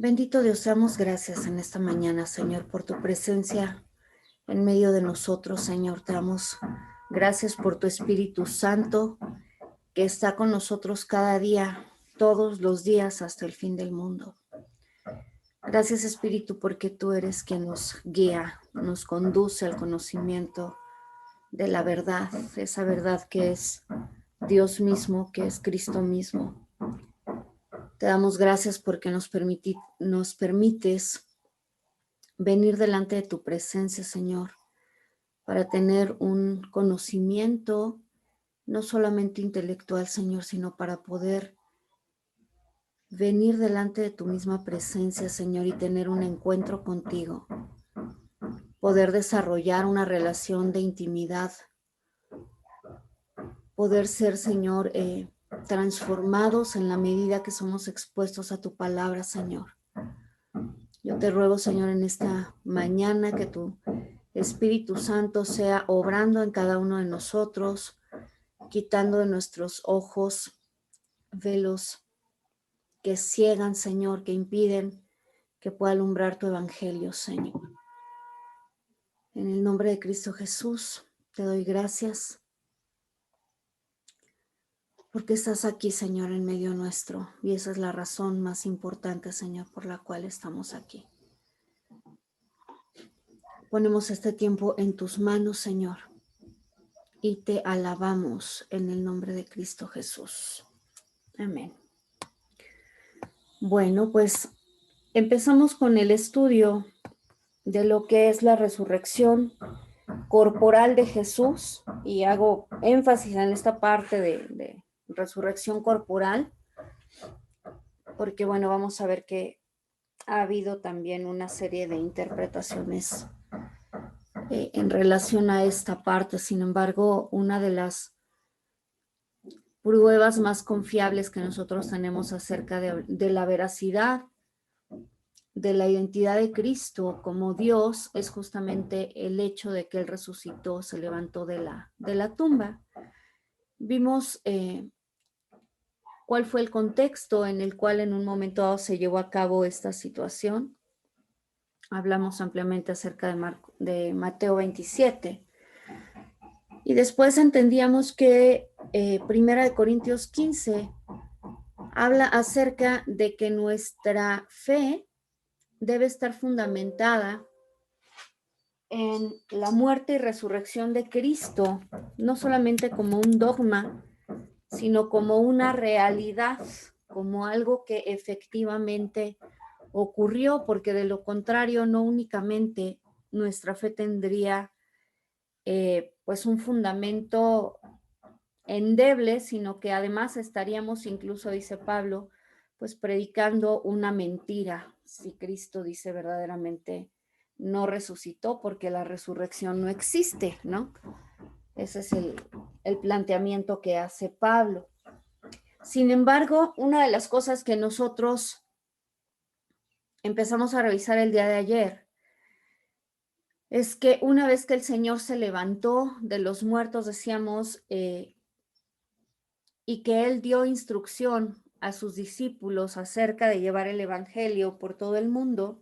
Bendito Dios, te damos gracias en esta mañana, Señor, por tu presencia en medio de nosotros, Señor. Te damos gracias por tu Espíritu Santo que está con nosotros cada día, todos los días hasta el fin del mundo. Gracias, Espíritu, porque tú eres quien nos guía, nos conduce al conocimiento de la verdad, esa verdad que es Dios mismo, que es Cristo mismo. Te damos gracias porque nos permites venir delante de tu presencia, Señor, para tener un conocimiento no solamente intelectual, Señor, sino para poder venir delante de tu misma presencia, Señor, y tener un encuentro contigo, poder desarrollar una relación de intimidad, poder ser, Señor, transformados en la medida que somos expuestos a tu palabra, Señor. Yo te ruego, Señor, en esta mañana que tu Espíritu Santo sea obrando en cada uno de nosotros, quitando de nuestros ojos velos que ciegan, Señor, que impiden que pueda alumbrar tu evangelio, Señor. En el nombre de Cristo Jesús, te doy gracias porque estás aquí, Señor, en medio nuestro, y esa es la razón más importante, Señor, por la cual estamos aquí. Ponemos este tiempo en tus manos, Señor, y te alabamos en el nombre de Cristo Jesús. Amén. Bueno, pues empezamos con el estudio de lo que es la resurrección corporal de Jesús, y hago énfasis en esta parte de resurrección corporal, porque bueno, vamos a ver que ha habido también una serie de interpretaciones en relación a esta parte. Sin embargo, una de las pruebas más confiables que nosotros tenemos acerca de la veracidad de la identidad de Cristo como Dios es justamente el hecho de que Él resucitó, se levantó de la tumba. Vimos cuál fue el contexto en el cual en un momento dado se llevó a cabo esta situación. Hablamos ampliamente acerca de Mateo 27. Y después entendíamos que Primera de Corintios 15 habla acerca de que nuestra fe debe estar fundamentada en la muerte y resurrección de Cristo, no solamente como un dogma, sino como una realidad, como algo que efectivamente ocurrió, porque de lo contrario no únicamente nuestra fe tendría pues un fundamento endeble, sino que además estaríamos, incluso dice Pablo, pues predicando una mentira, si Cristo dice verdaderamente no resucitó, porque la resurrección no existe, ¿no? Ese es el planteamiento que hace Pablo. Sin embargo, una de las cosas que nosotros empezamos a revisar el día de ayer es que una vez que el Señor se levantó de los muertos, decíamos, y que Él dio instrucción a sus discípulos acerca de llevar el Evangelio por todo el mundo,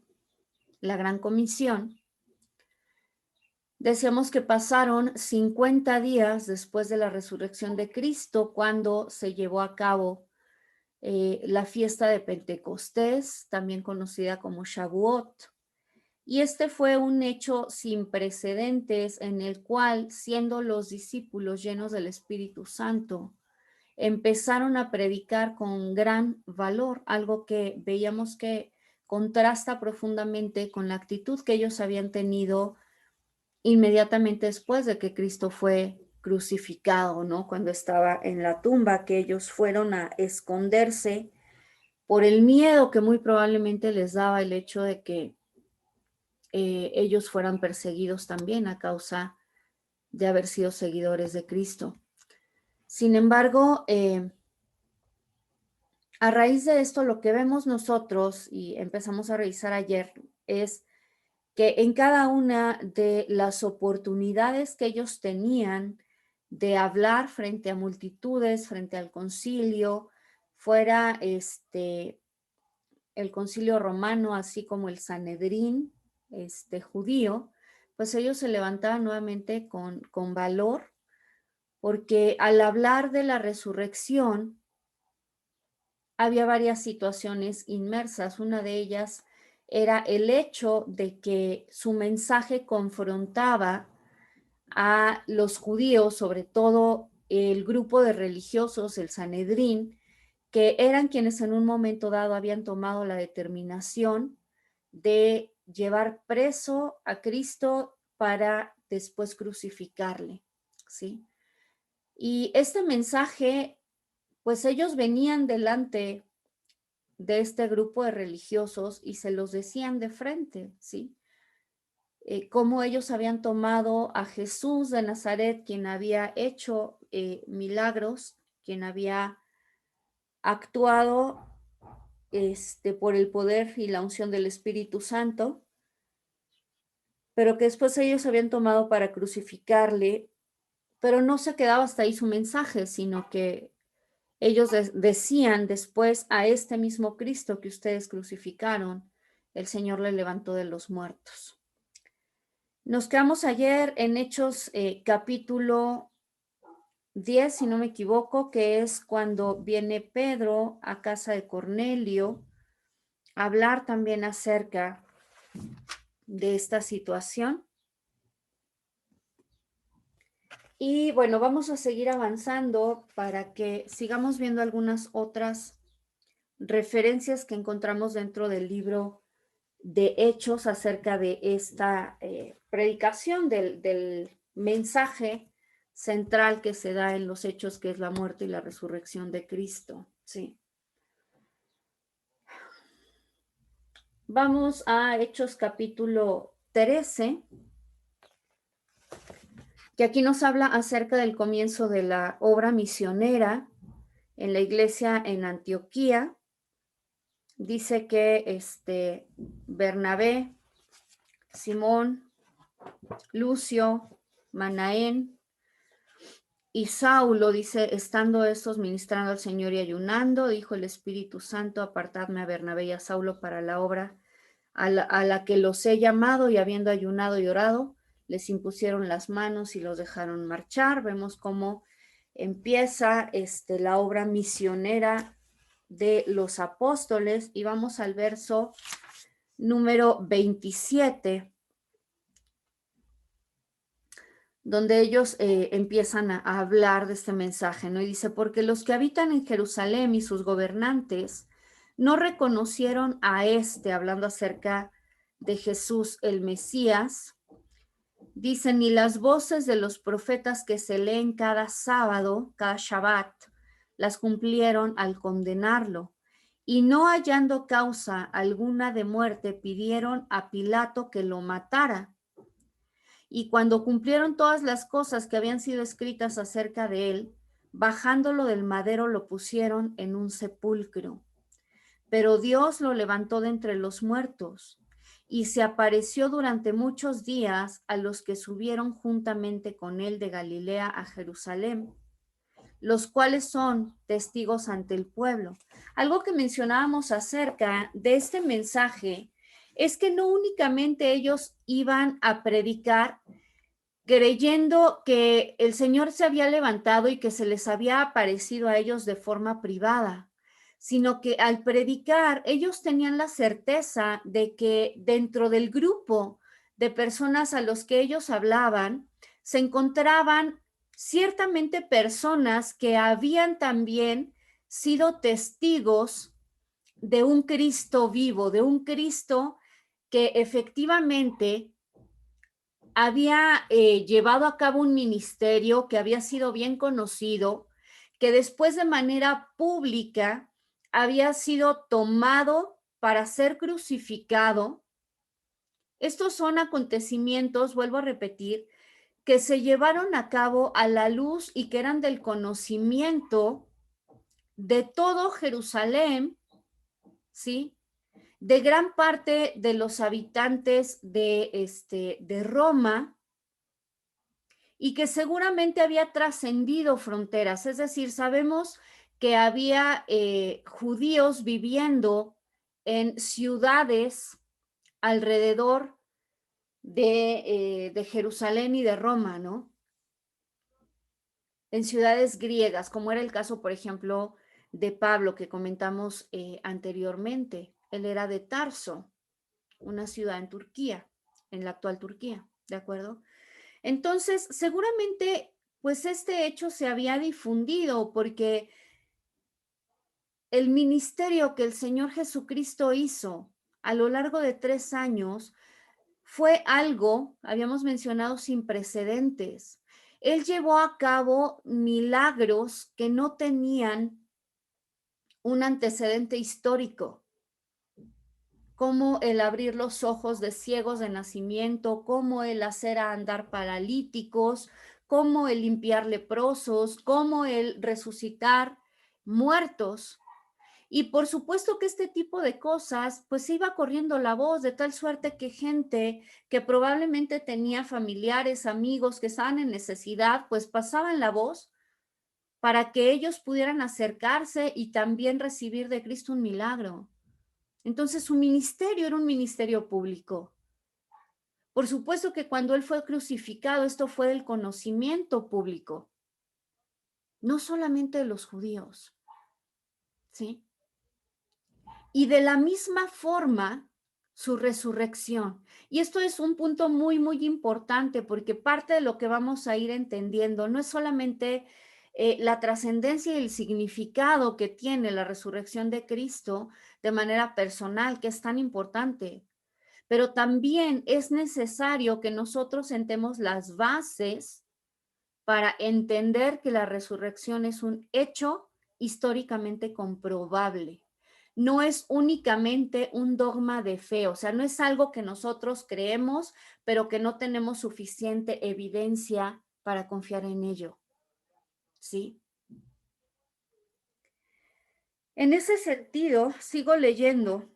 la gran comisión, decíamos que pasaron 50 días después de la resurrección de Cristo cuando se llevó a cabo la fiesta de Pentecostés, también conocida como Shavuot. Y este fue un hecho sin precedentes en el cual, siendo los discípulos llenos del Espíritu Santo, empezaron a predicar con gran valor, algo que veíamos que contrasta profundamente con la actitud que ellos habían tenido inmediatamente después de que Cristo fue crucificado, ¿no? Cuando estaba en la tumba, que ellos fueron a esconderse por el miedo que muy probablemente les daba el hecho de que ellos fueran perseguidos también a causa de haber sido seguidores de Cristo. Sin embargo, a raíz de esto, lo que vemos nosotros, y empezamos a revisar ayer, es que en cada una de las oportunidades que ellos tenían de hablar frente a multitudes, frente al concilio, fuera el Concilio Romano, así como el Sanedrín judío, pues ellos se levantaban nuevamente con valor, porque al hablar de la resurrección, había varias situaciones inmersas. Una de ellas era el hecho de que su mensaje confrontaba a los judíos, sobre todo el grupo de religiosos, el Sanedrín, que eran quienes en un momento dado habían tomado la determinación de llevar preso a Cristo para después crucificarle, ¿sí? Y este mensaje, pues ellos venían delante de este grupo de religiosos y se los decían de frente, ¿sí? Cómo ellos habían tomado a Jesús de Nazaret, quien había hecho milagros, quien había actuado por el poder y la unción del Espíritu Santo, pero que después ellos habían tomado para crucificarle, pero no se quedaba hasta ahí su mensaje, sino que ellos decían después: a este mismo Cristo que ustedes crucificaron, el Señor le levantó de los muertos. Nos quedamos ayer en Hechos capítulo 10, si no me equivoco, que es cuando viene Pedro a casa de Cornelio a hablar también acerca de esta situación. Y bueno, vamos a seguir avanzando para que sigamos viendo algunas otras referencias que encontramos dentro del libro de Hechos acerca de esta predicación del mensaje central que se da en los Hechos, que es la muerte y la resurrección de Cristo. Sí. Vamos a Hechos capítulo 13, que aquí nos habla acerca del comienzo de la obra misionera en la iglesia en Antioquía. Dice que Bernabé, Simón, Lucio, Manaén y Saulo, dice, estando estos ministrando al Señor y ayunando, dijo el Espíritu Santo: apartadme a Bernabé y a Saulo para la obra a la que los he llamado. Y habiendo ayunado y orado, les impusieron las manos y los dejaron marchar. Vemos cómo empieza la obra misionera de los apóstoles, y vamos al verso número 27, donde ellos empiezan a hablar de este mensaje, ¿no? Y dice: porque los que habitan en Jerusalén y sus gobernantes no reconocieron a hablando acerca de Jesús el Mesías, dice, ni las voces de los profetas que se leen cada sábado, cada Shabbat, las cumplieron al condenarlo. Y no hallando causa alguna de muerte, pidieron a Pilato que lo matara. Y cuando cumplieron todas las cosas que habían sido escritas acerca de él, bajándolo del madero, lo pusieron en un sepulcro. Pero Dios lo levantó de entre los muertos y se apareció durante muchos días a los que subieron juntamente con él de Galilea a Jerusalén, los cuales son testigos ante el pueblo. Algo que mencionábamos acerca de este mensaje es que no únicamente ellos iban a predicar creyendo que el Señor se había levantado y que se les había aparecido a ellos de forma privada, sino que al predicar ellos tenían la certeza de que dentro del grupo de personas a los que ellos hablaban se encontraban ciertamente personas que habían también sido testigos de un Cristo vivo, de un Cristo que efectivamente había llevado a cabo un ministerio que había sido bien conocido, que después de manera pública había sido tomado para ser crucificado. Estos son acontecimientos, vuelvo a repetir, que se llevaron a cabo a la luz y que eran del conocimiento de todo Jerusalén, ¿sí? De gran parte de los habitantes de Roma, y que seguramente había trascendido fronteras. Es decir, sabemos que había judíos viviendo en ciudades alrededor de Jerusalén y de Roma, ¿no? En ciudades griegas, como era el caso, por ejemplo, de Pablo, que comentamos anteriormente. Él era de Tarso, una ciudad en Turquía, en la actual Turquía, ¿de acuerdo? Entonces, seguramente, pues este hecho se había difundido porque el ministerio que el Señor Jesucristo hizo a lo largo de 3 años fue algo, habíamos mencionado, sin precedentes. Él llevó a cabo milagros que no tenían un antecedente histórico, como el abrir los ojos de ciegos de nacimiento, como el hacer a andar paralíticos, como el limpiar leprosos, como el resucitar muertos. Y por supuesto que este tipo de cosas, pues se iba corriendo la voz de tal suerte que gente que probablemente tenía familiares, amigos que estaban en necesidad, pues pasaban la voz para que ellos pudieran acercarse y también recibir de Cristo un milagro. Entonces su ministerio era un ministerio público. Por supuesto que cuando él fue crucificado, esto fue del conocimiento público, no solamente de los judíos, ¿sí? Y de la misma forma, su resurrección. Y esto es un punto muy, muy importante porque parte de lo que vamos a ir entendiendo no es solamente la trascendencia y el significado que tiene la resurrección de Cristo de manera personal, que es tan importante, pero también es necesario que nosotros sentemos las bases para entender que la resurrección es un hecho históricamente comprobable. No es únicamente un dogma de fe, o sea, no es algo que nosotros creemos, pero que no tenemos suficiente evidencia para confiar en ello. ¿Sí? En ese sentido, sigo leyendo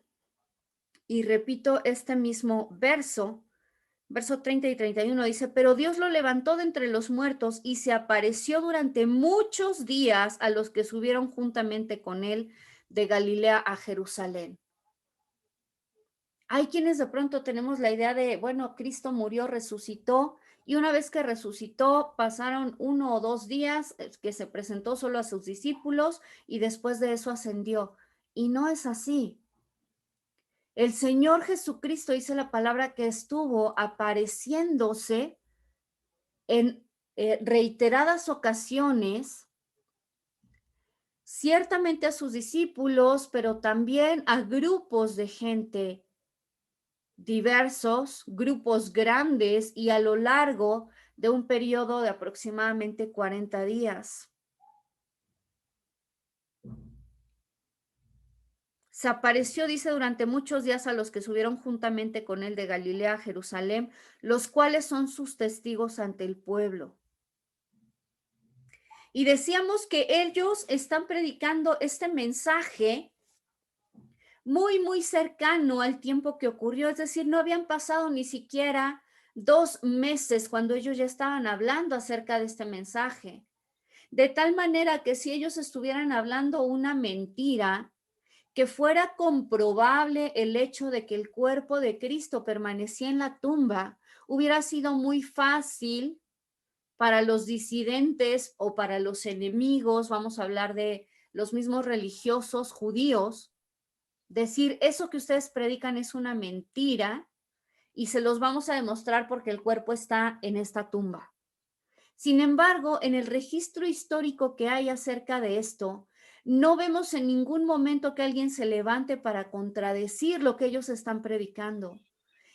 y repito este mismo verso 30 y 31 dice, pero Dios lo levantó de entre los muertos y se apareció durante muchos días a los que subieron juntamente con él de Galilea a Jerusalén. Hay quienes de pronto tenemos la idea de, bueno, Cristo murió, resucitó, y una vez que resucitó, pasaron 1 o 2 días que se presentó solo a sus discípulos y después de eso ascendió. Y no es así. El Señor Jesucristo, dice la palabra, que estuvo apareciéndose en reiteradas ocasiones, ciertamente a sus discípulos, pero también a grupos de gente diversos, grupos grandes y a lo largo de un periodo de aproximadamente 40 días. Se apareció, dice, durante muchos días a los que subieron juntamente con él de Galilea a Jerusalén, los cuales son sus testigos ante el pueblo. Y decíamos que ellos están predicando este mensaje muy, muy cercano al tiempo que ocurrió, es decir, no habían pasado ni siquiera 2 meses cuando ellos ya estaban hablando acerca de este mensaje. De tal manera que si ellos estuvieran hablando una mentira, que fuera comprobable el hecho de que el cuerpo de Cristo permanecía en la tumba, hubiera sido muy fácil para los disidentes o para los enemigos, vamos a hablar de los mismos religiosos judíos, decir, eso que ustedes predican es una mentira y se los vamos a demostrar porque el cuerpo está en esta tumba. Sin embargo, en el registro histórico que hay acerca de esto, no vemos en ningún momento que alguien se levante para contradecir lo que ellos están predicando.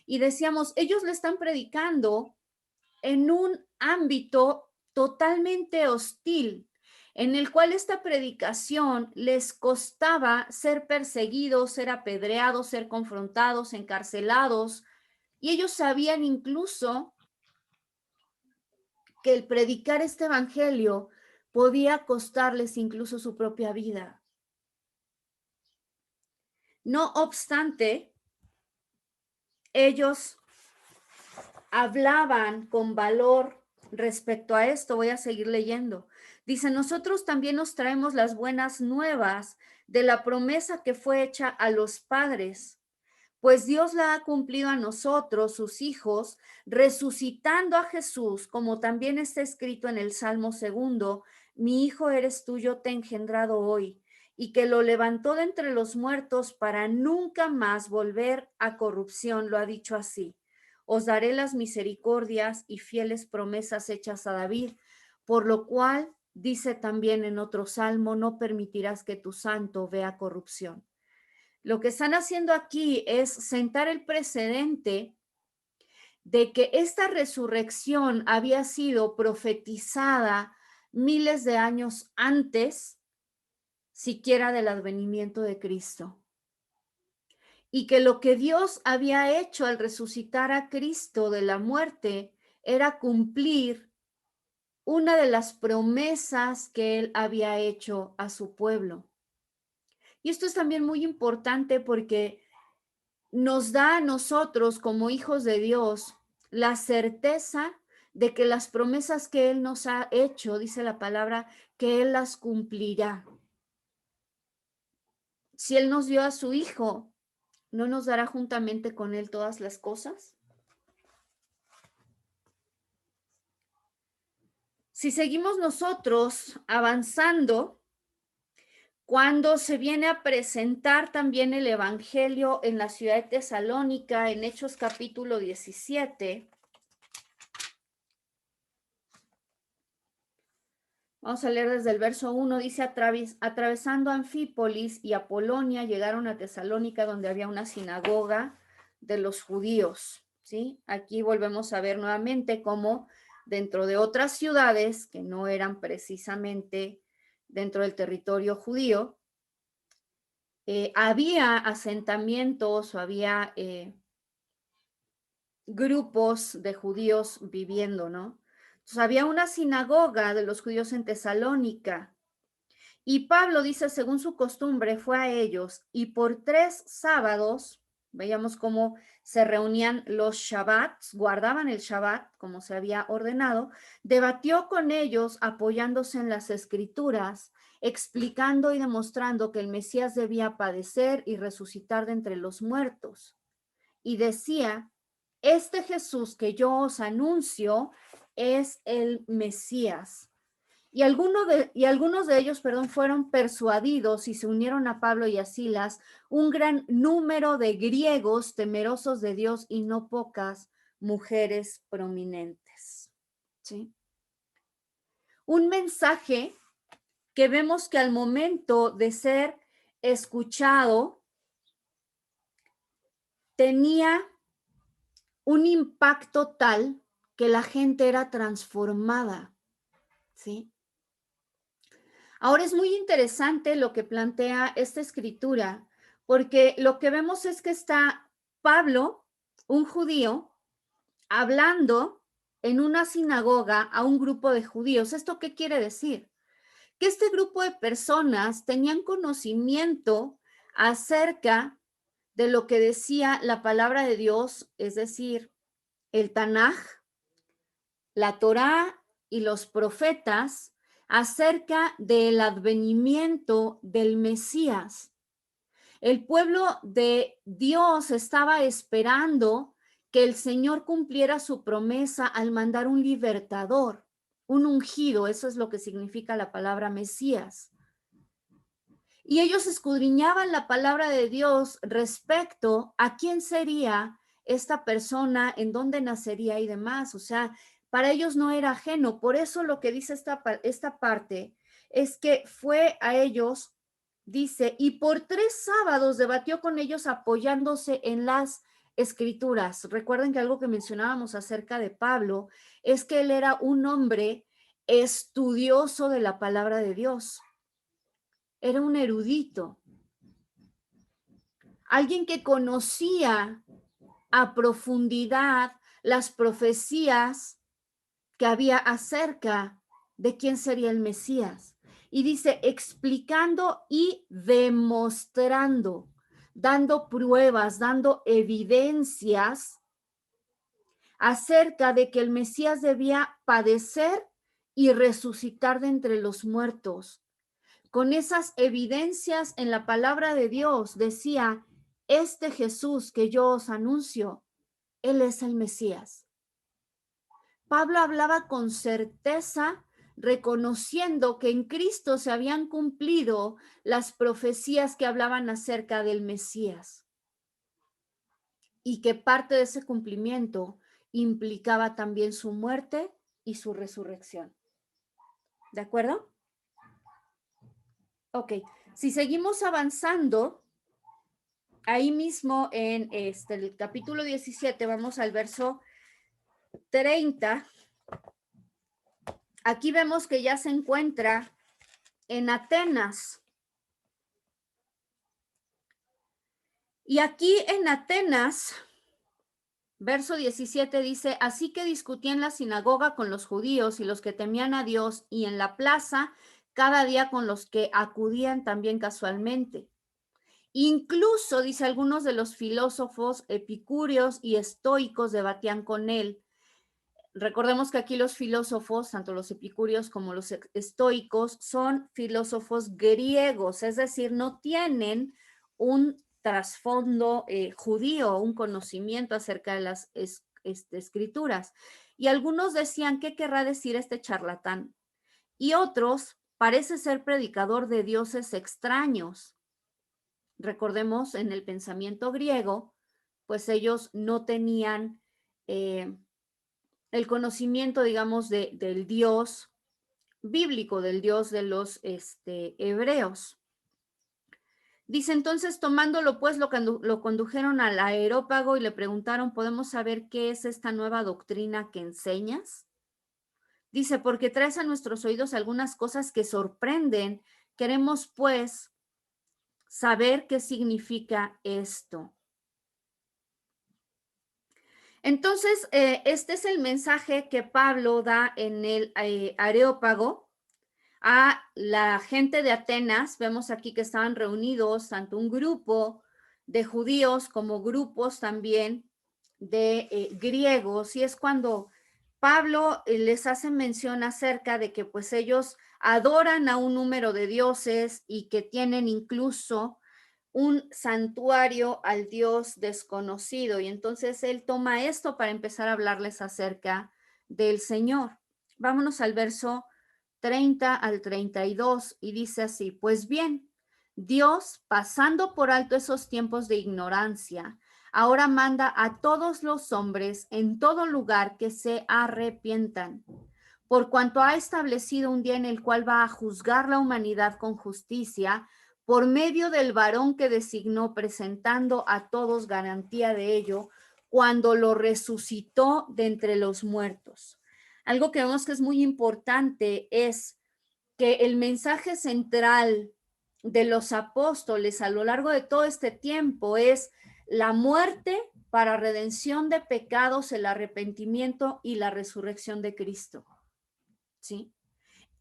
Y decíamos, ellos le están predicando en un ámbito totalmente hostil, en el cual esta predicación les costaba ser perseguidos, ser apedreados, ser confrontados, encarcelados, y ellos sabían incluso que el predicar este evangelio podía costarles incluso su propia vida. No obstante, ellos hablaban con valor respecto a esto. Voy a seguir leyendo. Dice, nosotros también nos traemos las buenas nuevas de la promesa que fue hecha a los padres, pues Dios la ha cumplido a nosotros, sus hijos, resucitando a Jesús, como también está escrito en el Salmo 2, mi hijo eres tú, yo te he engendrado hoy, y que lo levantó de entre los muertos para nunca más volver a corrupción, lo ha dicho así. Os daré las misericordias y fieles promesas hechas a David, por lo cual dice también en otro salmo, no permitirás que tu santo vea corrupción. Lo que están haciendo aquí es sentar el precedente de que esta resurrección había sido profetizada miles de años antes, siquiera del advenimiento de Cristo. Y que lo que Dios había hecho al resucitar a Cristo de la muerte era cumplir una de las promesas que Él había hecho a su pueblo. Y esto es también muy importante porque nos da a nosotros como hijos de Dios la certeza de que las promesas que Él nos ha hecho, dice la palabra, que Él las cumplirá. Si Él nos dio a su Hijo, ¿no nos dará juntamente con Él todas las cosas? Si seguimos nosotros avanzando, cuando se viene a presentar también el Evangelio en la ciudad de Tesalónica, en Hechos capítulo 17, vamos a leer desde el verso 1, dice, atravesando Anfípolis y Apolonia, llegaron a Tesalónica, donde había una sinagoga de los judíos, ¿sí? Aquí volvemos a ver nuevamente cómo dentro de otras ciudades que no eran precisamente dentro del territorio judío, había asentamientos o había grupos de judíos viviendo, ¿no? Entonces había una sinagoga de los judíos en Tesalónica y Pablo dice, según su costumbre, fue a ellos y por 3 sábados, veíamos cómo se reunían los Shabbats, guardaban el Shabbat como se había ordenado, debatió con ellos apoyándose en las escrituras, explicando y demostrando que el Mesías debía padecer y resucitar de entre los muertos. Y decía, este Jesús que yo os anuncio es el Mesías. Y algunos de ellos, fueron persuadidos y se unieron a Pablo y a Silas, un gran número de griegos temerosos de Dios y no pocas mujeres prominentes. ¿Sí? Un mensaje que vemos que al momento de ser escuchado tenía un impacto tal que la gente era transformada, ¿sí? Ahora es muy interesante lo que plantea esta escritura, porque lo que vemos es que está Pablo, un judío, hablando en una sinagoga a un grupo de judíos. ¿Esto qué quiere decir? Que este grupo de personas tenían conocimiento acerca de lo que decía la palabra de Dios, es decir, el Tanaj, la Torá y los profetas acerca del advenimiento del Mesías. El pueblo de Dios estaba esperando que el Señor cumpliera su promesa al mandar un libertador, un ungido, eso es lo que significa la palabra Mesías. Y ellos escudriñaban la palabra de Dios respecto a quién sería esta persona, en dónde nacería y demás. O sea, para ellos no era ajeno. Por eso lo que dice esta parte es que fue a ellos, dice, y por 3 sábados debatió con ellos apoyándose en las escrituras. Recuerden que algo que mencionábamos acerca de Pablo es que él era un hombre estudioso de la palabra de Dios. Era un erudito, alguien que conocía a profundidad las profecías que había acerca de quién sería el Mesías. Y dice, explicando y demostrando, dando pruebas, dando evidencias acerca de que el Mesías debía padecer y resucitar de entre los muertos. con esas evidencias en la palabra de Dios, decía, este Jesús que yo os anuncio, Él es el Mesías. Pablo hablaba con certeza, reconociendo que en Cristo se habían cumplido las profecías que hablaban acerca del Mesías y que parte de ese cumplimiento implicaba también su muerte y su resurrección. ¿De acuerdo? Ok, si seguimos avanzando, ahí mismo en el capítulo 17, vamos al verso 30. Aquí vemos que ya se encuentra en Atenas. Y aquí en Atenas, verso 17 dice, así que discutía en la sinagoga con los judíos y los que temían a Dios, y en la plaza cada día con los que acudían también casualmente. Incluso, dice, algunos de los filósofos epicúreos y estoicos debatían con él. Recordemos que aquí los filósofos, tanto los epicúreos como los estoicos, son filósofos griegos, es decir, no tienen un trasfondo judío, un conocimiento acerca de las escrituras. Y algunos decían, ¿qué querrá decir este charlatán? Y otros, parece ser predicador de dioses extraños. Recordemos, en el pensamiento griego, pues ellos no tenían el conocimiento, digamos, del Dios bíblico, del Dios de los hebreos. Dice, entonces, tomándolo, pues, lo condujeron al Areópago y le preguntaron, ¿podemos saber qué es esta nueva doctrina que enseñas? Dice, porque traes a nuestros oídos algunas cosas que sorprenden. Queremos, pues, saber qué significa esto. Entonces, este es el mensaje que Pablo da en el Areópago a la gente de Atenas. Vemos aquí que estaban reunidos tanto un grupo de judíos como grupos también de griegos, y es cuando Pablo les hace mención acerca de que pues ellos adoran a un número de dioses y que tienen incluso un santuario al Dios desconocido. Y entonces él toma esto para empezar a hablarles acerca del Señor. Vámonos al verso 30 al 32 y dice así, pues bien, Dios, pasando por alto esos tiempos de ignorancia, ahora manda a todos los hombres en todo lugar que se arrepientan, por cuanto ha establecido un día en el cual va a juzgar la humanidad con justicia por medio del varón que designó, presentando a todos garantía de ello, cuando lo resucitó de entre los muertos. Algo que vemos que es muy importante es que el mensaje central de los apóstoles a lo largo de todo este tiempo es la muerte para redención de pecados, el arrepentimiento y la resurrección de Cristo. ¿Sí?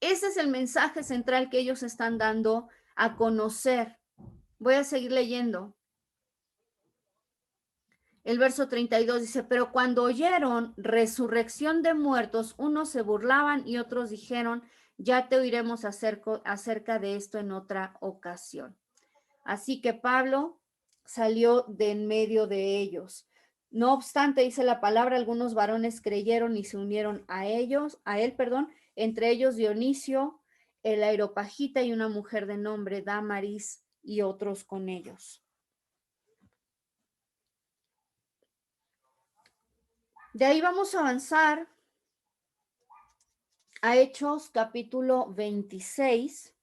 Ese es el mensaje central que ellos están dando a conocer. Voy a seguir leyendo. El verso 32 dice, pero cuando oyeron resurrección de muertos, unos se burlaban y otros dijeron, ya te oiremos acerca de esto en otra ocasión. Así que Pablo salió de en medio de ellos. No obstante, dice la palabra, algunos varones creyeron y se unieron a él, entre ellos Dionisio, el Areopagita y una mujer de nombre Damaris y otros con ellos. De ahí vamos a avanzar a Hechos capítulo 26.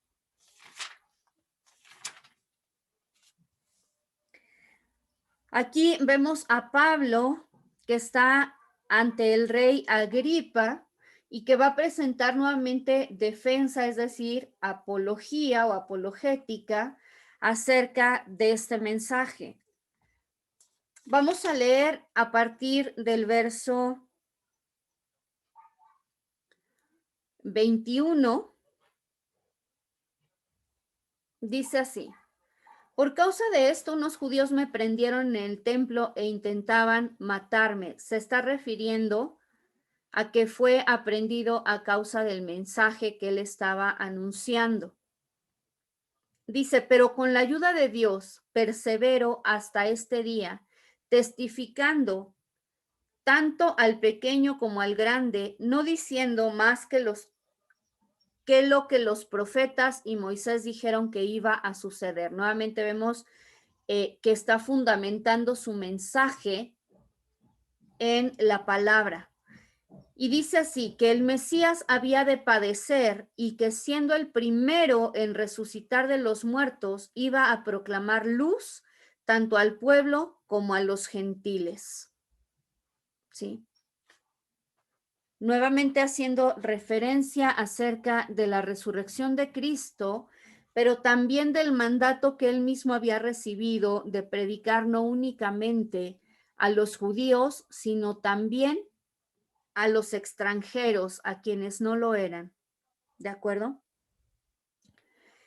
Aquí vemos a Pablo que está ante el rey Agripa y que va a presentar nuevamente defensa, es decir, apología o apologética acerca de este mensaje. Vamos a leer a partir del verso 21. Dice así. Por causa de esto, unos judíos me prendieron en el templo e intentaban matarme. Se está refiriendo a que fue aprendido a causa del mensaje que él estaba anunciando. Dice, pero con la ayuda de Dios persevero hasta este día, testificando tanto al pequeño como al grande, no diciendo más que lo que los profetas y Moisés dijeron que iba a suceder. Nuevamente vemos que está fundamentando su mensaje en la palabra. Y dice así, que el Mesías había de padecer y que siendo el primero en resucitar de los muertos, iba a proclamar luz tanto al pueblo como a los gentiles. ¿Sí? Nuevamente haciendo referencia acerca de la resurrección de Cristo, pero también del mandato que él mismo había recibido de predicar no únicamente a los judíos, sino también a los extranjeros, a quienes no lo eran. ¿De acuerdo?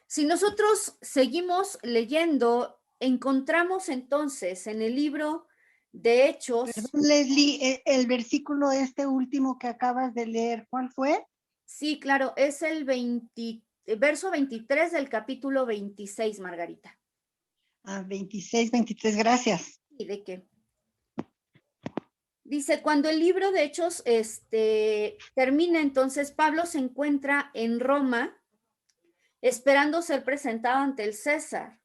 Si nosotros seguimos leyendo, encontramos entonces en el libro de Hechos. Perdón, Leslie, el versículo este último que acabas de leer, ¿cuál fue? Sí, claro, es el verso 23 del capítulo 26, Margarita. 26, 23, gracias. ¿Y de qué? Dice, cuando el libro de Hechos termina, entonces Pablo se encuentra en Roma esperando ser presentado ante el César.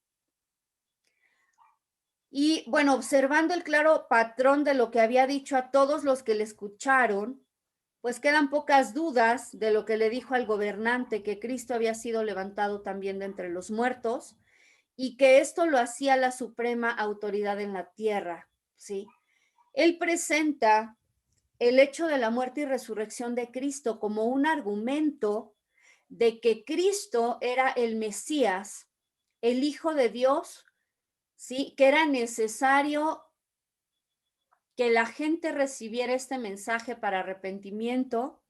Y bueno, observando el claro patrón de lo que había dicho a todos los que le escucharon, pues quedan pocas dudas de lo que le dijo al gobernante, que Cristo había sido levantado también de entre los muertos y que esto lo hacía la suprema autoridad en la tierra, ¿sí? Él presenta el hecho de la muerte y resurrección de Cristo como un argumento de que Cristo era el Mesías, el Hijo de Dios, ¿sí? Que era necesario que la gente recibiera este mensaje para arrepentimiento,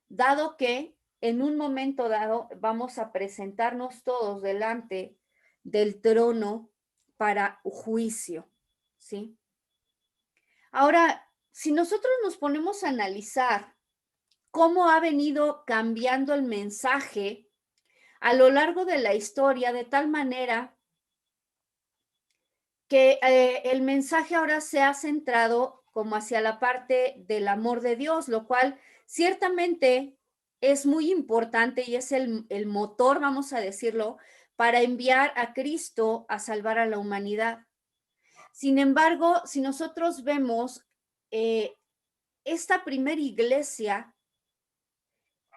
dado que en un momento dado vamos a presentarnos todos delante del trono para juicio, ¿sí? Ahora, si nosotros nos ponemos a analizar cómo ha venido cambiando el mensaje a lo largo de la historia, de tal manera que el mensaje ahora se ha centrado como hacia la parte del amor de Dios, lo cual ciertamente es muy importante y es el motor, vamos a decirlo, para enviar a Cristo a salvar a la humanidad. Sin embargo, si nosotros vemos esta primera iglesia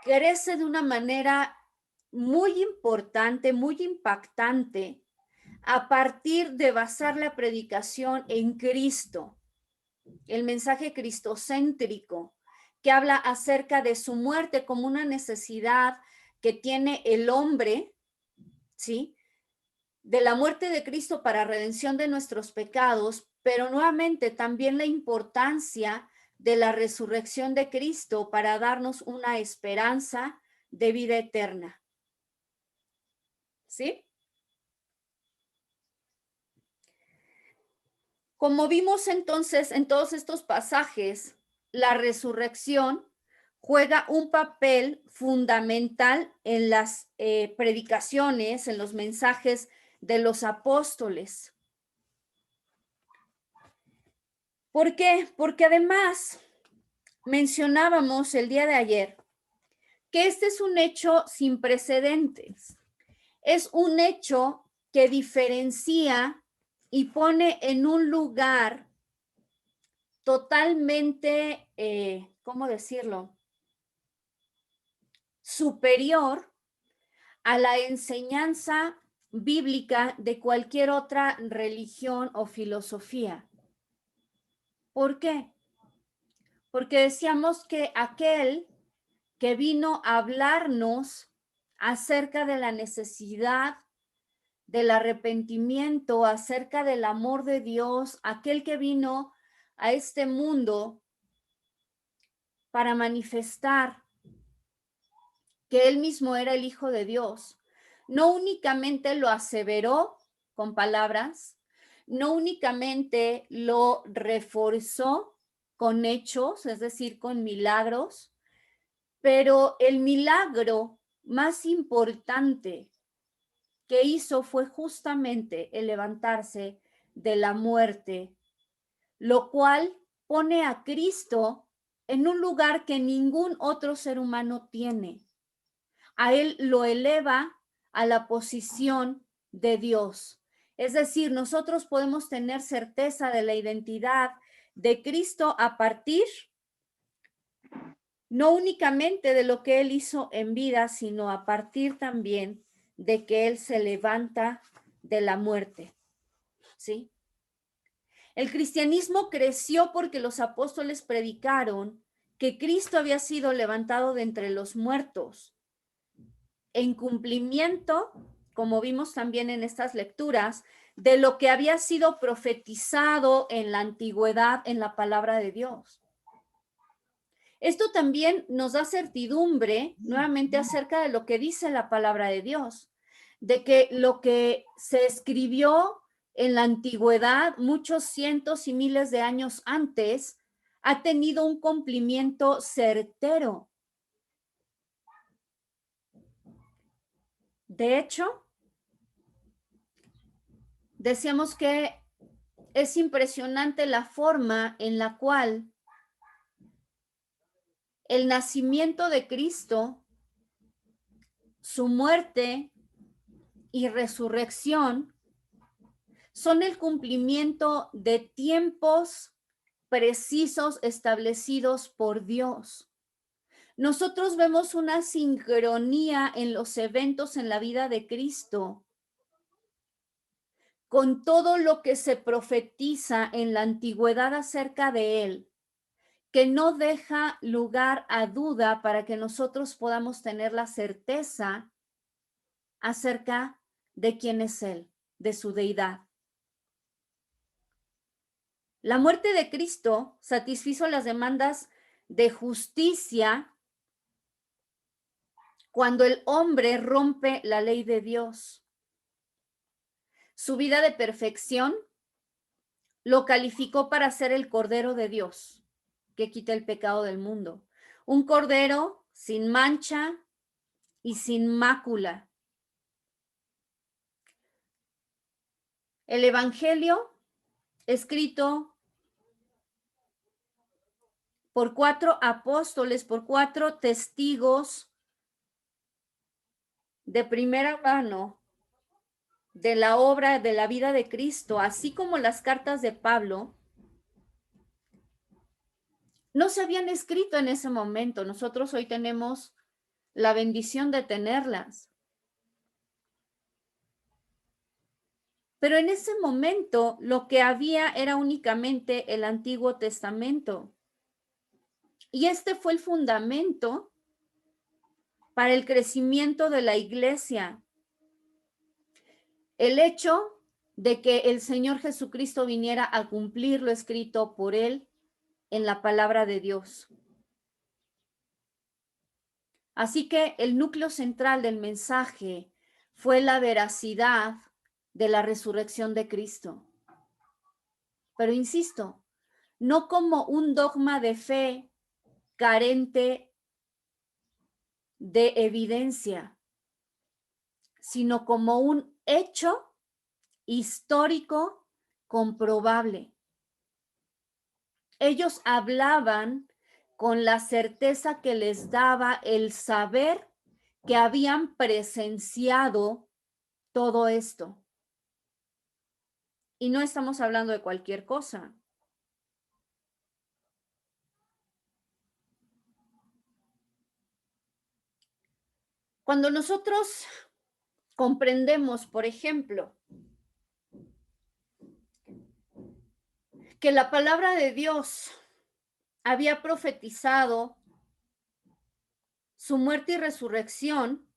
crece de una manera muy importante, muy impactante, a partir de basar la predicación en Cristo, el mensaje cristocéntrico, que habla acerca de su muerte como una necesidad que tiene el hombre, ¿sí? De la muerte de Cristo para redención de nuestros pecados, pero nuevamente también la importancia de la resurrección de Cristo para darnos una esperanza de vida eterna. ¿Sí? Como vimos entonces en todos estos pasajes, la resurrección juega un papel fundamental en las predicaciones, en los mensajes de los apóstoles. ¿Por qué? Porque además mencionábamos el día de ayer que este es un hecho sin precedentes. Es un hecho que diferencia y pone en un lugar totalmente, ¿cómo decirlo? Superior a la enseñanza bíblica de cualquier otra religión o filosofía. ¿Por qué? Porque decíamos que aquel que vino a hablarnos acerca de la necesidad del arrepentimiento, acerca del amor de Dios, aquel que vino a este mundo para manifestar que él mismo era el Hijo de Dios, no únicamente lo aseveró con palabras, no únicamente lo reforzó con hechos, es decir, con milagros, pero el milagro más importante que hizo fue justamente el levantarse de la muerte, lo cual pone a Cristo en un lugar que ningún otro ser humano tiene. A él lo eleva a la posición de Dios. Es decir, nosotros podemos tener certeza de la identidad de Cristo a partir no únicamente de lo que él hizo en vida, sino a partir también de que él se levanta de la muerte. ¿Sí? El cristianismo creció porque los apóstoles predicaron que Cristo había sido levantado de entre los muertos, en cumplimiento, como vimos también en estas lecturas, de lo que había sido profetizado en la antigüedad en la palabra de Dios. Esto también nos da certidumbre nuevamente acerca de lo que dice la palabra de Dios, de que lo que se escribió en la antigüedad, muchos cientos y miles de años antes, ha tenido un cumplimiento certero. De hecho, decíamos que es impresionante la forma en la cual el nacimiento de Cristo, su muerte y resurrección son el cumplimiento de tiempos precisos establecidos por Dios. Nosotros vemos una sincronía en los eventos en la vida de Cristo con todo lo que se profetiza en la antigüedad acerca de él, que no deja lugar a duda para que nosotros podamos tener la certeza acerca de quién es él, de su deidad. La muerte de Cristo satisfizo las demandas de justicia cuando el hombre rompe la ley de Dios. Su vida de perfección lo calificó para ser el Cordero de Dios, que quita el pecado del mundo. Un Cordero sin mancha y sin mácula. El Evangelio, escrito por 4 apóstoles, por 4 testigos de primera mano de la obra de la vida de Cristo, así como las cartas de Pablo, no se habían escrito en ese momento. Nosotros hoy tenemos la bendición de tenerlas. Pero en ese momento lo que había era únicamente el Antiguo Testamento. Y este fue el fundamento para el crecimiento de la iglesia. El hecho de que el Señor Jesucristo viniera a cumplir lo escrito por él en la palabra de Dios. Así que el núcleo central del mensaje fue la veracidad de la resurrección de Cristo. Pero insisto, no como un dogma de fe carente de evidencia, sino como un hecho histórico comprobable. Ellos hablaban con la certeza que les daba el saber que habían presenciado todo esto. Y no estamos hablando de cualquier cosa. Cuando nosotros comprendemos, por ejemplo, que la palabra de Dios había profetizado su muerte y resurrección,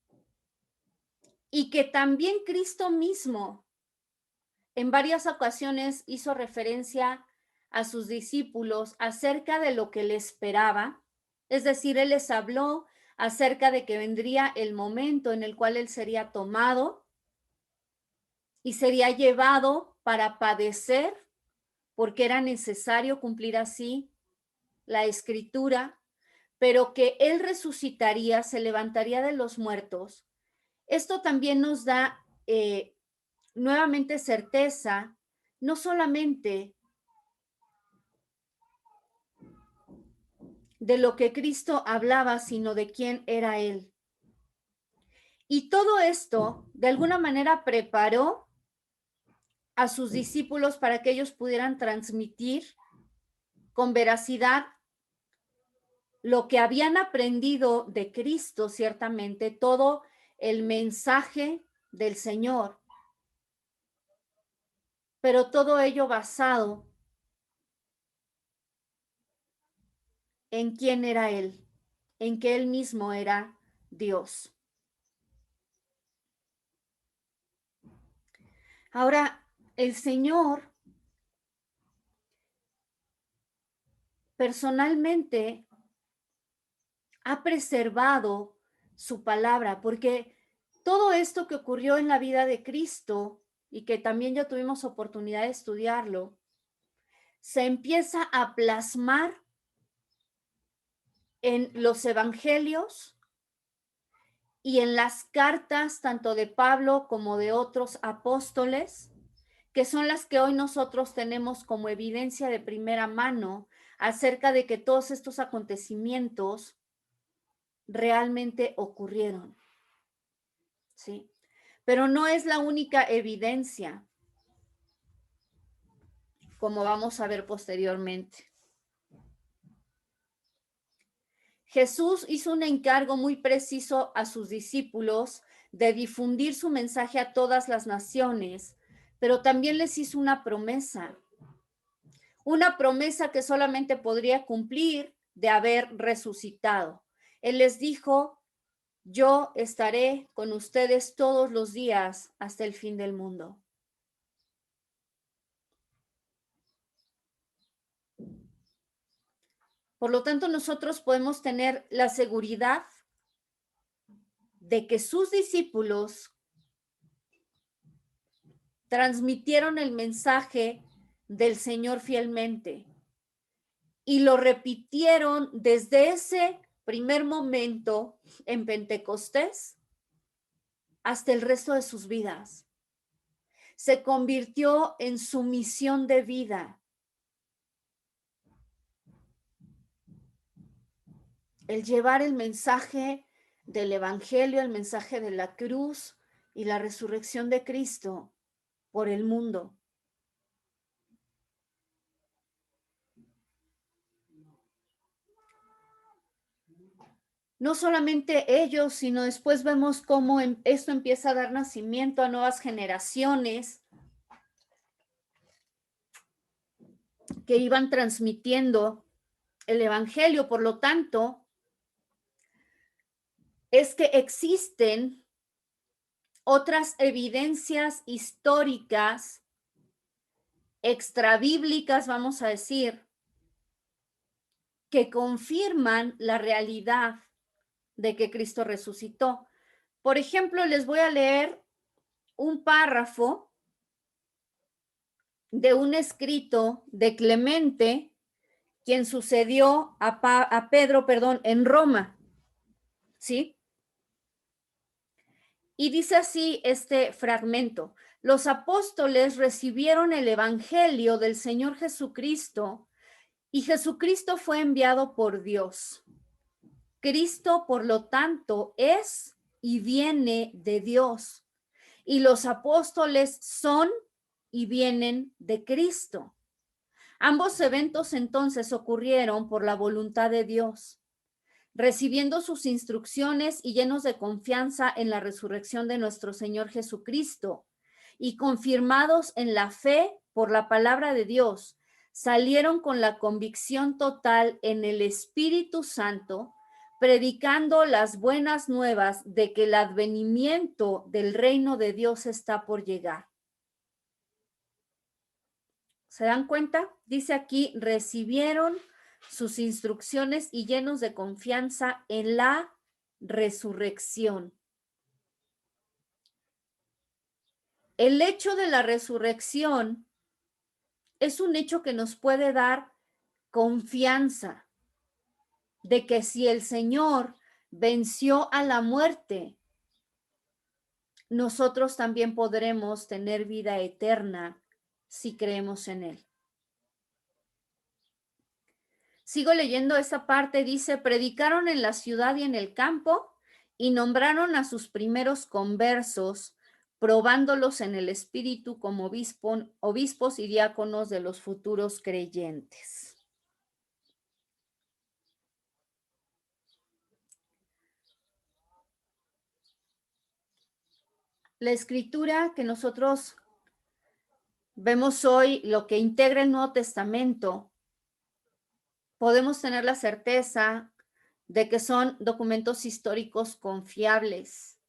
y que también Cristo mismo en varias ocasiones hizo referencia a sus discípulos acerca de lo que le esperaba, es decir, él les habló acerca de que vendría el momento en el cual él sería tomado y sería llevado para padecer, porque era necesario cumplir así la escritura, pero que él resucitaría, se levantaría de los muertos. Esto también nos da nuevamente certeza, no solamente de lo que Cristo hablaba, sino de quién era Él. Y todo esto, de alguna manera, preparó a sus discípulos para que ellos pudieran transmitir con veracidad lo que habían aprendido de Cristo, ciertamente, todo el mensaje del Señor, pero todo ello basado en quién era Él, en que Él mismo era Dios. Ahora, el Señor personalmente ha preservado su palabra, porque todo esto que ocurrió en la vida de Cristo y que también ya tuvimos oportunidad de estudiarlo, se empieza a plasmar en los evangelios y en las cartas tanto de Pablo como de otros apóstoles, que son las que hoy nosotros tenemos como evidencia de primera mano acerca de que todos estos acontecimientos realmente ocurrieron. ¿Sí? Pero no es la única evidencia, como vamos a ver posteriormente. Jesús hizo un encargo muy preciso a sus discípulos de difundir su mensaje a todas las naciones, pero también les hizo una promesa que solamente podría cumplir de haber resucitado. Él les dijo: yo estaré con ustedes todos los días hasta el fin del mundo. Por lo tanto, nosotros podemos tener la seguridad de que sus discípulos transmitieron el mensaje del Señor fielmente y lo repitieron desde ese primer momento en Pentecostés hasta el resto de sus vidas. Se convirtió en su misión de vida. El llevar el mensaje del Evangelio, el mensaje de la cruz y la resurrección de Cristo por el mundo. No solamente ellos, sino después vemos cómo esto empieza a dar nacimiento a nuevas generaciones que iban transmitiendo el Evangelio. Por lo tanto, es que existen otras evidencias históricas, extrabíblicas, vamos a decir, que confirman la realidad de que Cristo resucitó. Por ejemplo, les voy a leer un párrafo de un escrito de Clemente, quien sucedió a Pedro, en Roma, ¿sí? Y dice así este fragmento: los apóstoles recibieron el evangelio del Señor Jesucristo y Jesucristo fue enviado por Dios. Cristo, por lo tanto, es y viene de Dios, y los apóstoles son y vienen de Cristo. Ambos eventos entonces ocurrieron por la voluntad de Dios. Recibiendo sus instrucciones y llenos de confianza en la resurrección de nuestro Señor Jesucristo y confirmados en la fe por la palabra de Dios, salieron con la convicción total en el Espíritu Santo, predicando las buenas nuevas de que el advenimiento del reino de Dios está por llegar. ¿Se dan cuenta? Dice aquí: recibieron sus instrucciones y llenos de confianza en la resurrección. El hecho de la resurrección es un hecho que nos puede dar confianza de que si el Señor venció a la muerte, nosotros también podremos tener vida eterna si creemos en Él. Sigo leyendo esa parte, dice, predicaron en la ciudad y en el campo y nombraron a sus primeros conversos, probándolos en el espíritu como obispos y diáconos de los futuros creyentes. La escritura que nosotros vemos hoy, lo que integra el Nuevo Testamento, podemos tener la certeza de que son documentos históricos confiables,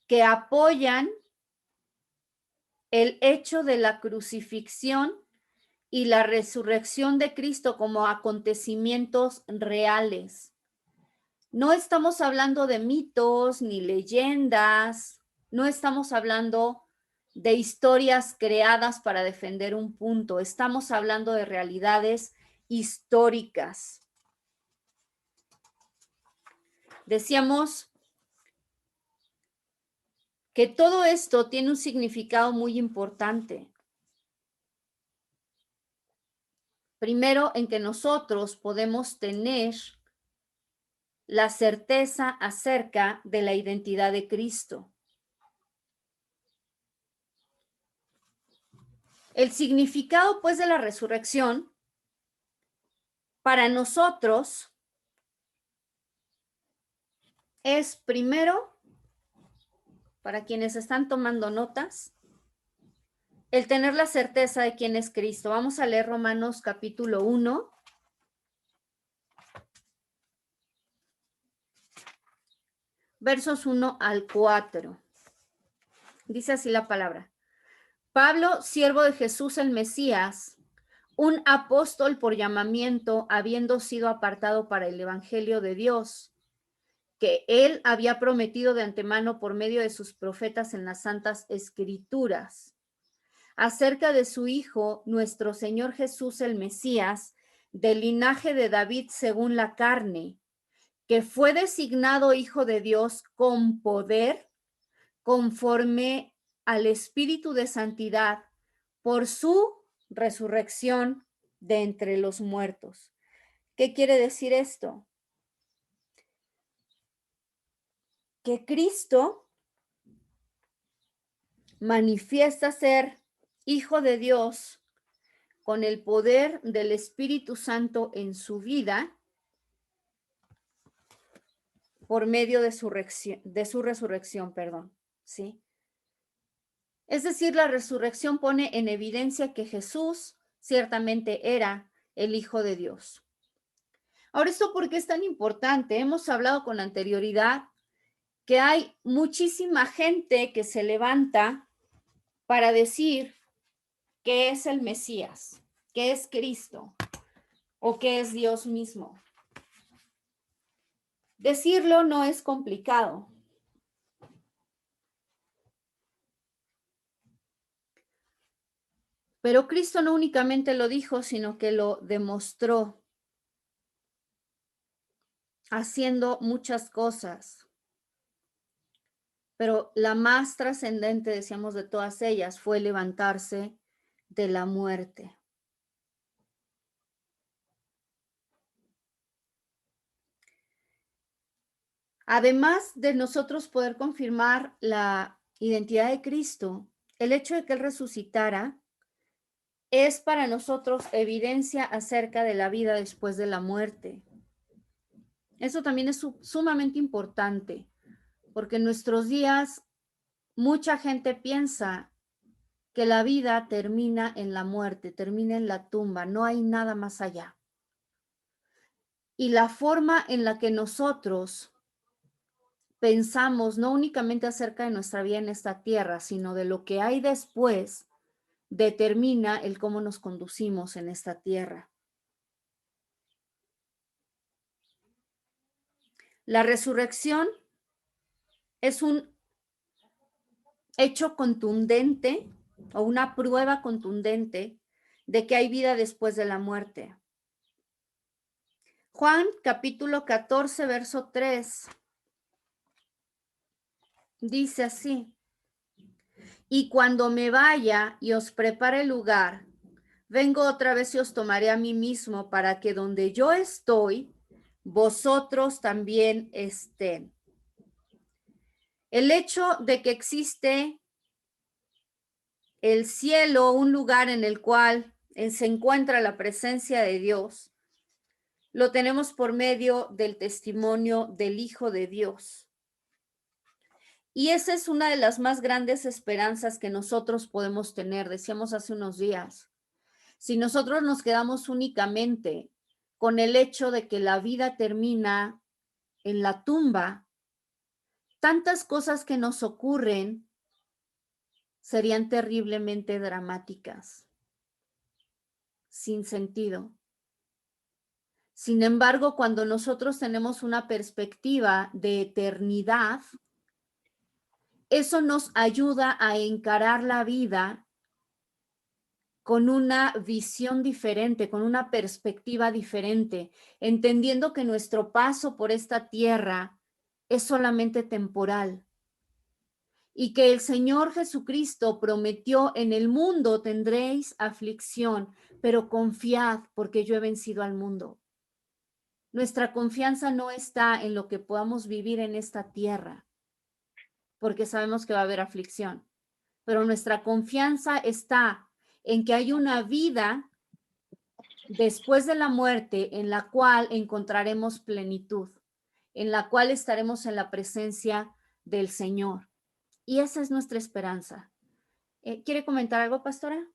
que apoyan el hecho de la crucifixión y la resurrección de Cristo como acontecimientos reales. No estamos hablando de mitos ni leyendas, no estamos hablando de historias creadas para defender un punto, estamos hablando de realidades históricas. Decíamos que todo esto tiene un significado muy importante. Primero, en que nosotros podemos tener la certeza acerca de la identidad de Cristo. El significado, pues, de la resurrección para nosotros es, primero, para quienes están tomando notas, el tener la certeza de quién es Cristo. Vamos a leer Romanos capítulo 1. Versos 1 al 4. Dice así la palabra. Pablo, siervo de Jesús el Mesías, un apóstol por llamamiento, habiendo sido apartado para el evangelio de Dios, que él había prometido de antemano por medio de sus profetas en las santas escrituras, acerca de su Hijo, nuestro Señor Jesús el Mesías, del linaje de David según la carne, que fue designado Hijo de Dios con poder, conforme al Espíritu de Santidad, por su resurrección de entre los muertos. ¿Qué quiere decir esto? Que Cristo manifiesta ser Hijo de Dios con el poder del Espíritu Santo en su vida por medio de su resurrección, ¿sí? Es decir, la resurrección pone en evidencia que Jesús ciertamente era el Hijo de Dios. Ahora, ¿esto por qué es tan importante? Hemos hablado con anterioridad que hay muchísima gente que se levanta para decir que es el Mesías, que es Cristo o que es Dios mismo. Decirlo no es complicado. Pero Cristo no únicamente lo dijo, sino que lo demostró haciendo muchas cosas. Pero la más trascendente, decíamos, de todas ellas fue levantarse de la muerte. Además de nosotros poder confirmar la identidad de Cristo, el hecho de que Él resucitara es para nosotros evidencia acerca de la vida después de la muerte. Eso también es sumamente importante, porque en nuestros días mucha gente piensa que la vida termina en la muerte, termina en la tumba, no hay nada más allá. Y la forma en la que nosotros pensamos no únicamente acerca de nuestra vida en esta tierra, sino de lo que hay después, determina el cómo nos conducimos en esta tierra. La resurrección es un hecho contundente o una prueba contundente de que hay vida después de la muerte. Juan capítulo 14, verso 3. Dice así: y cuando me vaya y os prepare lugar, vengo otra vez y os tomaré a mí mismo, para que donde yo estoy, vosotros también estén. El hecho de que existe el cielo, un lugar en el cual se encuentra la presencia de Dios, lo tenemos por medio del testimonio del Hijo de Dios. Y esa es una de las más grandes esperanzas que nosotros podemos tener. Decíamos hace unos días, si nosotros nos quedamos únicamente con el hecho de que la vida termina en la tumba, tantas cosas que nos ocurren serían terriblemente dramáticas, sin sentido. Sin embargo, cuando nosotros tenemos una perspectiva de eternidad, eso nos ayuda a encarar la vida con una visión diferente, con una perspectiva diferente, entendiendo que nuestro paso por esta tierra es solamente temporal y que el Señor Jesucristo prometió: en el mundo tendréis aflicción, pero confiad porque yo he vencido al mundo. Nuestra confianza no está en lo que podamos vivir en esta tierra, porque sabemos que va a haber aflicción, pero nuestra confianza está en que hay una vida después de la muerte en la cual encontraremos plenitud, en la cual estaremos en la presencia del Señor. Y esa es nuestra esperanza. ¿Quiere comentar algo, pastora?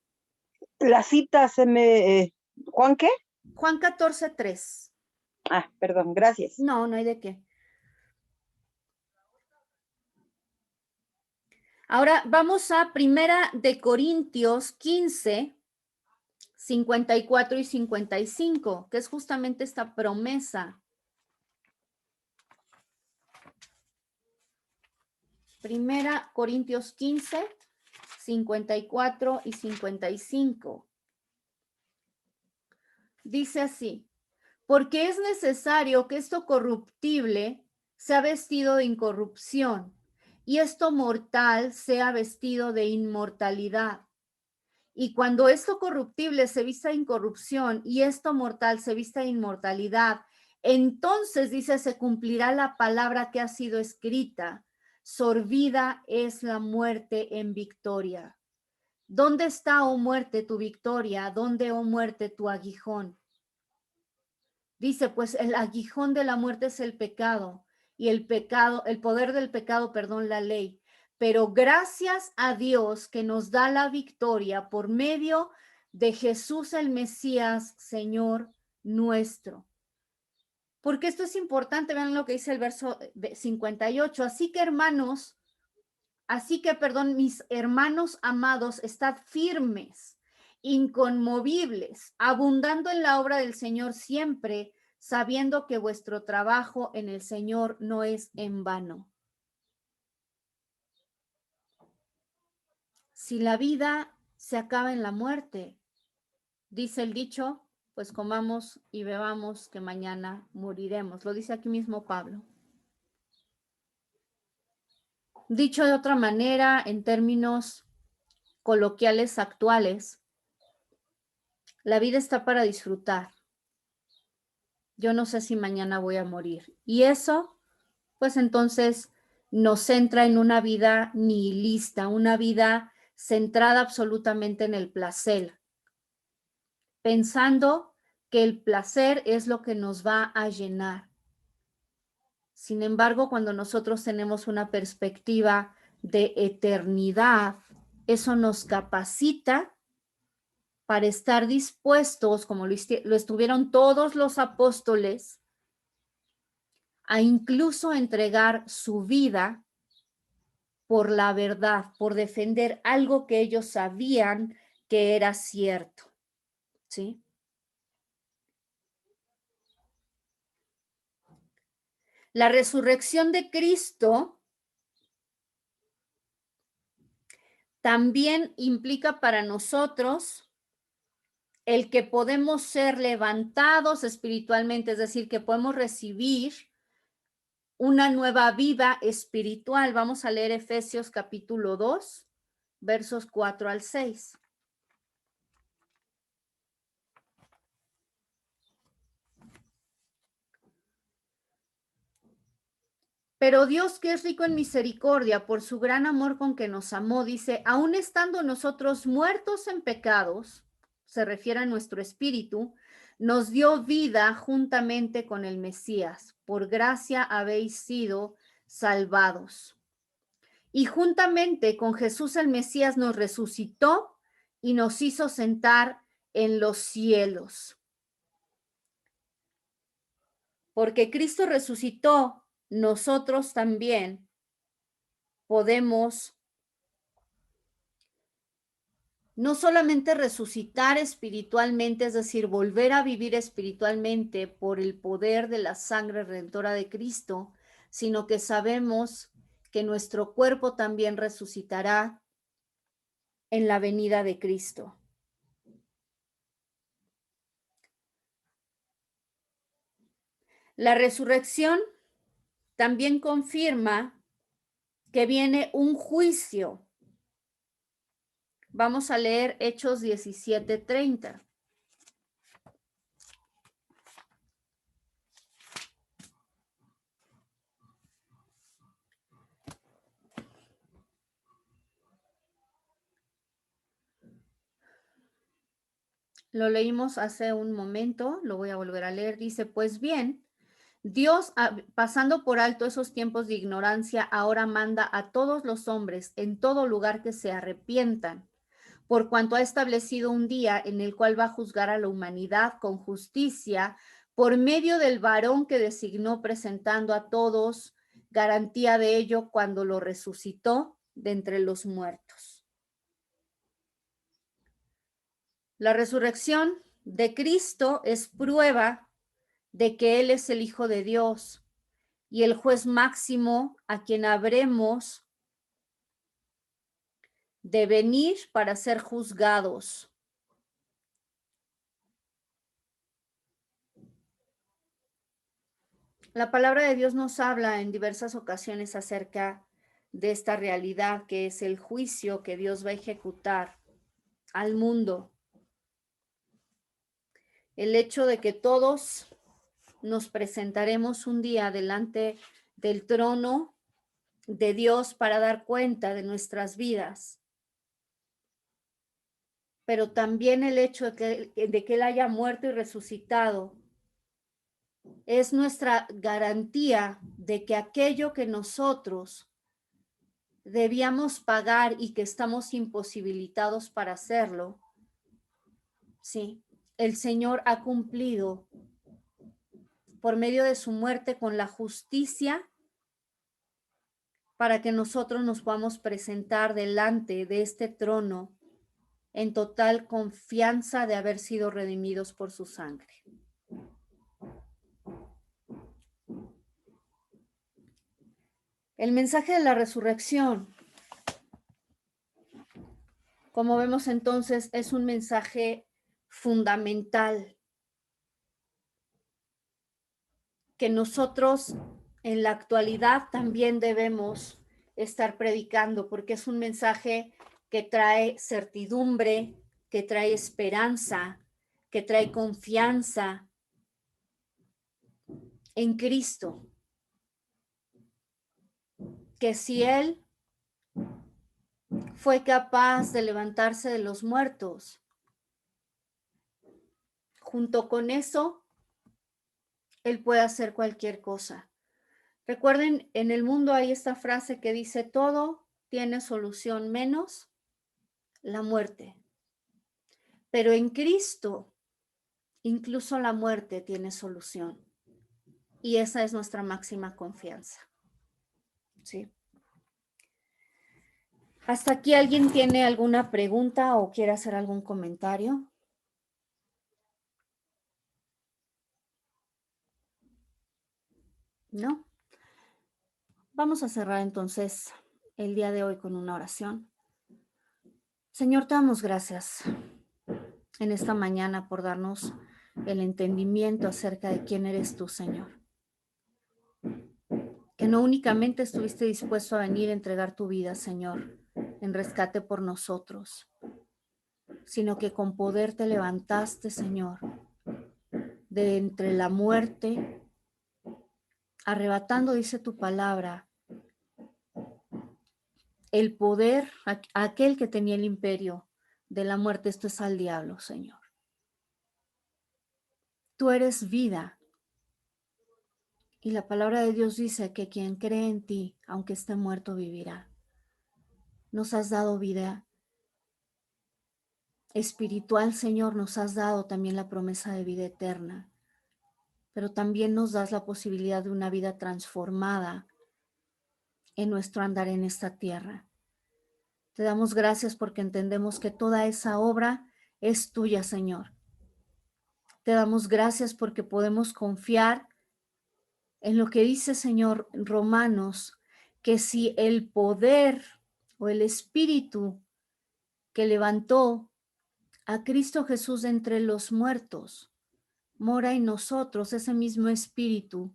La cita se me... ¿Juan qué? Juan 14:3. Ah, perdón, gracias. No, no hay de qué. Ahora vamos a Primera de Corintios 15, 54 y 55, que es justamente esta promesa. Primera Corintios 15, 54 y 55. Dice así: porque es necesario que esto corruptible sea vestido de incorrupción y esto mortal sea vestido de inmortalidad. Y cuando esto corruptible se vista de incorrupción y esto mortal se vista de inmortalidad, entonces dice, se cumplirá la palabra que ha sido escrita: sorbida es la muerte en victoria. ¿Dónde está, oh muerte, tu victoria? ¿Dónde, oh muerte, tu aguijón? Dice, pues el aguijón de la muerte es el pecado, y el poder del pecado, perdón, la ley. Pero gracias a Dios que nos da la victoria por medio de Jesús el Mesías, Señor nuestro. Porque esto es importante, vean lo que dice el verso 58. Perdón, mis hermanos amados, estad firmes, inconmovibles, abundando en la obra del Señor siempre, sabiendo que vuestro trabajo en el Señor no es en vano. Si la vida se acaba en la muerte, dice el dicho, pues comamos y bebamos que mañana moriremos. Lo dice aquí mismo Pablo. Dicho de otra manera, en términos coloquiales actuales, la vida está para disfrutar. Yo no sé si mañana voy a morir. Y eso, pues entonces nos centra en una vida nihilista, una vida centrada absolutamente en el placer, pensando que el placer es lo que nos va a llenar. Sin embargo, cuando nosotros tenemos una perspectiva de eternidad, eso nos capacita para estar dispuestos, como lo estuvieron todos los apóstoles, a incluso entregar su vida por la verdad, por defender algo que ellos sabían que era cierto, ¿sí? La resurrección de Cristo también implica para nosotros el que podemos ser levantados espiritualmente, es decir, que podemos recibir una nueva vida espiritual. Vamos a leer Efesios capítulo 2, versos 4 al 6. Pero Dios, que es rico en misericordia, por su gran amor con que nos amó, dice, aun estando nosotros muertos en pecados, se refiere a nuestro espíritu, nos dio vida juntamente con el Mesías. Por gracia habéis sido salvados. Y juntamente con Jesús el Mesías nos resucitó y nos hizo sentar en los cielos. Porque Cristo resucitó, nosotros también podemos no solamente resucitar espiritualmente, es decir, volver a vivir espiritualmente por el poder de la sangre redentora de Cristo, sino que sabemos que nuestro cuerpo también resucitará en la venida de Cristo. La resurrección también confirma que viene un juicio. Vamos a leer Hechos 17:30. Lo leímos hace un momento, lo voy a volver a leer. Dice, pues bien, Dios, pasando por alto esos tiempos de ignorancia, ahora manda a todos los hombres en todo lugar que se arrepientan, por cuanto ha establecido un día en el cual va a juzgar a la humanidad con justicia por medio del varón que designó, presentando a todos garantía de ello cuando lo resucitó de entre los muertos. La resurrección de Cristo es prueba de que Él es el Hijo de Dios y el juez máximo a quien habremos de venir para ser juzgados. La palabra de Dios nos habla en diversas ocasiones acerca de esta realidad que es el juicio que Dios va a ejecutar al mundo. El hecho de que todos nos presentaremos un día delante del trono de Dios para dar cuenta de nuestras vidas. Pero también el hecho de que Él haya muerto y resucitado es nuestra garantía de que aquello que nosotros debíamos pagar y que estamos imposibilitados para hacerlo, sí, el Señor ha cumplido por medio de su muerte con la justicia para que nosotros nos podamos presentar delante de este trono en total confianza de haber sido redimidos por su sangre. El mensaje de la resurrección, como vemos entonces, es un mensaje fundamental que nosotros en la actualidad también debemos estar predicando, porque es un mensaje que trae certidumbre, que trae esperanza, que trae confianza en Cristo. Que si Él fue capaz de levantarse de los muertos, junto con eso, Él puede hacer cualquier cosa. Recuerden, en el mundo hay esta frase que dice, todo tiene solución menos la muerte. Pero en Cristo, incluso la muerte tiene solución. Y esa es nuestra máxima confianza. ¿Sí? ¿Hasta aquí alguien tiene alguna pregunta o quiere hacer algún comentario? ¿No? Vamos a cerrar entonces el día de hoy con una oración. Señor, te damos gracias en esta mañana por darnos el entendimiento acerca de quién eres tú, Señor. no únicamente estuviste dispuesto a venir a entregar tu vida, Señor, en rescate por nosotros, sino que con poder te levantaste, Señor, de entre la muerte, arrebatando, dice tu palabra, el poder a aquel que tenía el imperio de la muerte. Esto es al diablo, Señor. Tú eres vida. Y la palabra de Dios dice que quien cree en ti, aunque esté muerto, vivirá. Nos has dado vida espiritual, Señor, nos has dado también la promesa de vida eterna, pero también nos das la posibilidad de una vida transformada en nuestro andar en esta tierra. Te damos gracias porque entendemos que toda esa obra es tuya, Señor. Te damos gracias porque podemos confiar en lo que dice, Señor, Romanos, que si el poder o el espíritu que levantó a Cristo Jesús de entre los muertos mora en nosotros, ese mismo espíritu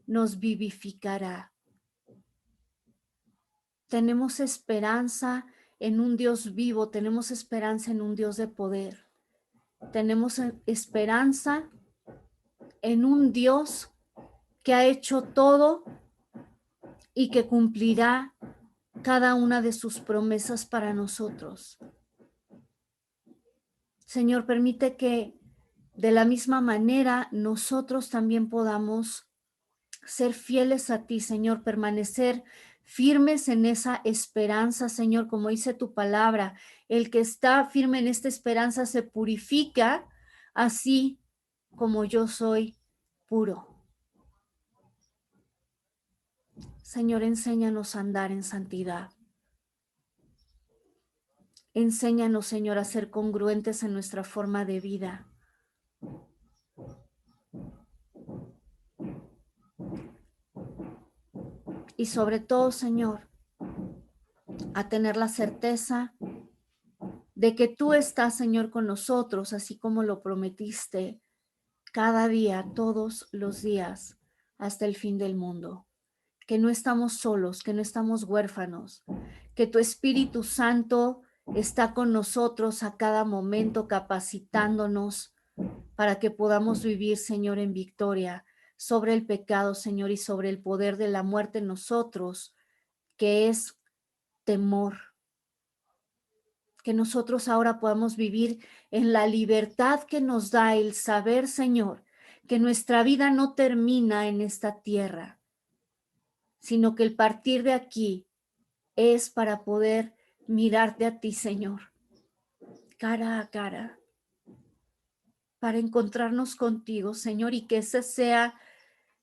nos vivificará. Tenemos esperanza en un Dios vivo, tenemos esperanza en un Dios de poder, tenemos esperanza en un Dios que ha hecho todo y que cumplirá cada una de sus promesas para nosotros. Señor, permite que de la misma manera nosotros también podamos ser fieles a ti, Señor, permanecer firmes en esa esperanza, Señor, como dice tu palabra. El que está firme en esta esperanza se purifica, así como yo soy puro. Señor, enséñanos a andar en santidad. Enséñanos, Señor, a ser congruentes en nuestra forma de vida. Y sobre todo, Señor, a tener la certeza de que tú estás, Señor, con nosotros, así como lo prometiste, cada día, todos los días, hasta el fin del mundo. Que no estamos solos, que no estamos huérfanos, que tu Espíritu Santo está con nosotros a cada momento, capacitándonos para que podamos vivir, Señor, en victoria sobre el pecado, Señor, y sobre el poder de la muerte en nosotros, que es temor. Que nosotros ahora podamos vivir en la libertad que nos da el saber, Señor, que nuestra vida no termina en esta tierra, sino que el partir de aquí es para poder mirarte a ti, Señor, cara a cara, para encontrarnos contigo, Señor, y que ese sea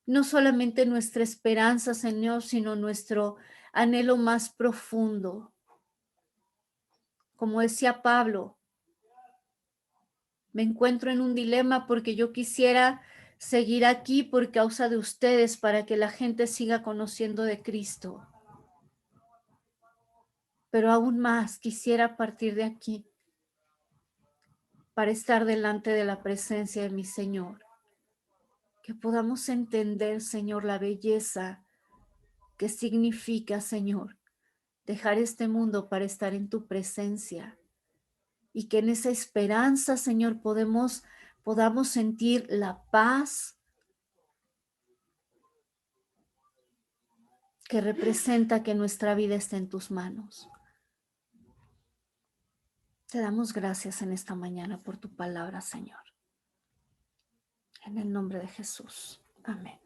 no solamente nuestra esperanza, Señor, sino nuestro anhelo más profundo. Como decía Pablo, me encuentro en un dilema porque yo quisiera seguir aquí por causa de ustedes para que la gente siga conociendo de Cristo. Pero aún más quisiera partir de aquí para estar delante de la presencia de mi Señor. Que podamos entender, Señor, la belleza que significa, Señor, dejar este mundo para estar en tu presencia. Y que en esa esperanza, Señor, podamos sentir la paz que representa que nuestra vida está en tus manos. Te damos gracias en esta mañana por tu palabra, Señor. En el nombre de Jesús. Amén.